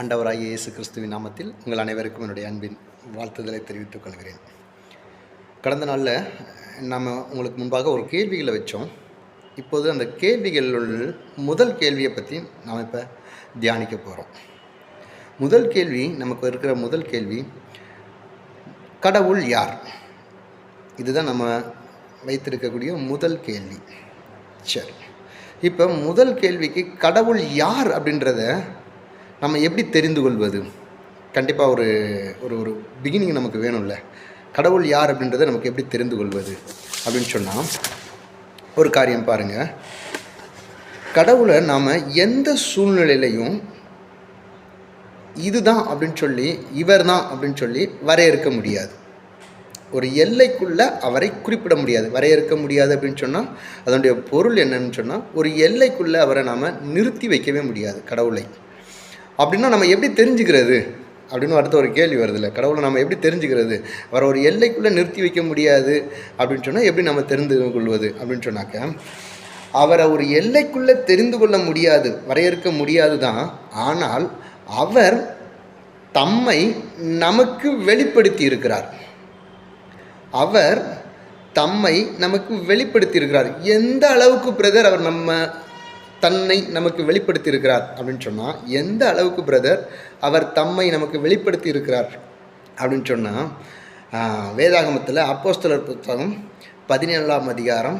ஆண்டவராகிய இயேசு கிறிஸ்துவின் நாமத்தில் உங்கள் அனைவருக்கும் என்னுடைய அன்பின் வாழ்த்துதலை தெரிவித்துக் கொள்கிறேன். கடந்த நாளில் நாம் உங்களுக்கு முன்பாக ஒரு கேள்விகளை வச்சோம். இப்போது அந்த கேள்விகளுள் முதல் கேள்வியை பற்றி நாம் இப்போ தியானிக்க போகிறோம். முதல் கேள்வி, நமக்கு இருக்கிற முதல் கேள்வி, கடவுள் யார்? இதுதான் நம்ம வைத்திருக்கக்கூடிய முதல் கேள்வி. சரி, இப்போ முதல் கேள்விக்கு கடவுள் யார் அப்படின்றத நம்ம எப்படி தெரிந்து கொள்வது? கண்டிப்பாக ஒரு ஒரு ஒரு பிகினிங் நமக்கு வேணும்ல. கடவுள் யார் அப்படின்றத நமக்கு எப்படி தெரிந்து கொள்வது அப்படின்னு சொன்னால், ஒரு காரியம் பாருங்கள். கடவுளை நாம் எந்த சூழ்நிலையிலையும் இதுதான் அப்படின்னு சொல்லி, இவர் தான் அப்படின்னு சொல்லி வரையறுக்க முடியாது. ஒரு எல்லைக்குள்ளே அவரை குறிப்பிட முடியாது, வரையறுக்க முடியாது அப்படின்னு சொன்னால் அதனுடைய பொருள் என்னன்னு சொன்னால், ஒரு எல்லைக்குள்ளே அவரை நாம் நிறுத்தி வைக்கவே முடியாது கடவுளை. அப்படின்னா நம்ம எப்படி தெரிஞ்சுக்கிறது அப்படின்னு அடுத்த ஒரு கேள்வி வருதில்ல. கடவுளை நம்ம எப்படி தெரிஞ்சுக்கிறது? அவரை ஒரு எல்லைக்குள்ளே நிறுத்தி வைக்க முடியாது அப்படின்னு சொன்னால் எப்படி நம்ம தெரிந்து கொள்வது அப்படின்னு சொன்னாக்க, அவரை ஒரு எல்லைக்குள்ளே தெரிந்து கொள்ள முடியாது, வரையறுக்க முடியாது தான். ஆனால் அவர் தம்மை நமக்கு வெளிப்படுத்தி இருக்கிறார். அவர் தம்மை நமக்கு வெளிப்படுத்தி இருக்கிறார். எந்த அளவுக்கு பிரதர் அவர் தன்னை நமக்கு வெளிப்படுத்தி இருக்கிறார் அப்படின்னு சொன்னால், எந்த அளவுக்கு பிரதர் அவர் தம்மை நமக்கு வெளிப்படுத்தி இருக்கிறார் அப்படின்னு சொன்னால், வேதாகமத்தில் அப்போஸ்தலர் புத்தகம் 17ஆம் அதிகாரம்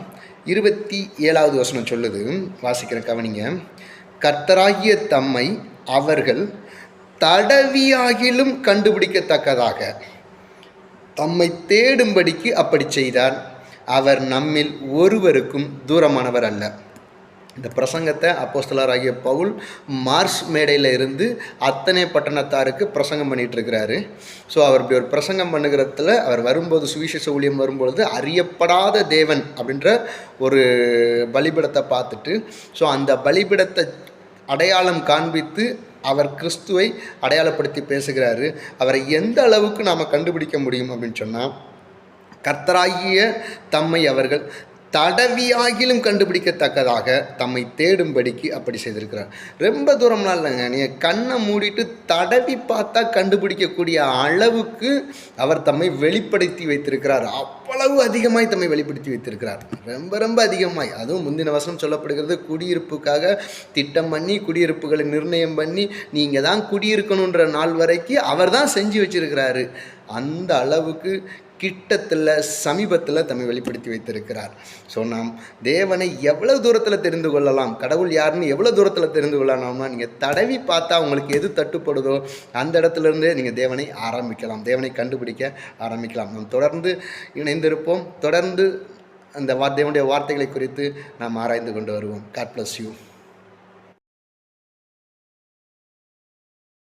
27வது வசனம் சொல்லுது. வாசிக்கிற கவனிங்க. கர்த்தராகிய தம்மை அவர்கள் தடவியாகிலும் கண்டுபிடிக்கத்தக்கதாக தம்மை தேடும்படிக்கு அப்படி செய்தார். அவர் நம்மில் ஒருவருக்கும் தூரமானவர் அல்ல. இந்த பிரசங்கத்தை அப்போஸ்தலராகிய பவுல் மார்ஸ் மேடையில் இருந்து அத்தனை பட்டணத்தாருக்கு பிரசங்கம் பண்ணிகிட்டு இருக்கிறாரு. ஸோ அவர் இப்படி ஒரு பிரசங்கம் பண்ணுகிறதுல அவர் வரும்போது, சுவிசேஷ ஊழியம் வரும்பொழுது, அறியப்படாத தேவன் அப்படின்ற ஒரு பலிபீடத்தை பார்த்துட்டு, ஸோ அந்த பலிபீடத்தை அடையாளம் காண்பித்து அவர் கிறிஸ்துவை அடையாளப்படுத்தி பேசுகிறாரு. அவரை எந்த அளவுக்கு நாம் கண்டுபிடிக்க முடியும் அப்படின்னு சொன்னால், கர்த்தராகிய தம்மை அவர்கள் தடவியாகிலும் கண்டுபிடிக்கத்தக்கதாக தம்மை தேடும்படிக்கு அப்படி செய்திருக்கிறார். ரொம்ப தூரம்லாம் இல்லைங்க, நீங்கள் கண்ணை மூடிட்டு தடவி பார்த்தா கண்டுபிடிக்கக்கூடிய அளவுக்கு அவர் தம்மை வெளிப்படுத்தி வைத்திருக்கிறார். அவ்வளவு அதிகமாய் தம்மை வெளிப்படுத்தி வைத்திருக்கிறார், ரொம்ப ரொம்ப அதிகமாய். அதுவும் முந்தின வசனம் சொல்லப்படுகிறது, குடியிருப்புக்காக திட்டம் பண்ணி, குடியிருப்புகளை நிர்ணயம் பண்ணி, நீங்கள் தான் குடியிருக்கணுன்ற நாள் வரைக்கும் அவர் தான் செஞ்சு வச்சிருக்கிறாரு. அந்த அளவுக்கு கிட்டத்தில், சமீபத்தில் தம்மை வெளிப்படுத்தி வைத்திருக்கிறார். ஸோ நாம் தேவனை எவ்வளோ தூரத்தில் தெரிந்து கொள்ளலாம், கடவுள் யாருன்னு எவ்வளோ தூரத்தில் தெரிந்து கொள்ளலாம்னா, நீங்கள் தடவி பார்த்தா உங்களுக்கு எது தட்டுப்படுதோ அந்த இடத்துலேருந்தே நீங்கள் தேவனை ஆரம்பிக்கலாம், தேவனை கண்டுபிடிக்க ஆரம்பிக்கலாம். நாம் தொடர்ந்து இணைந்திருப்போம். தொடர்ந்து அந்த தேவனுடைய வார்த்தைகளை குறித்து நாம் ஆராய்ந்து கொண்டு வருவோம். God bless you.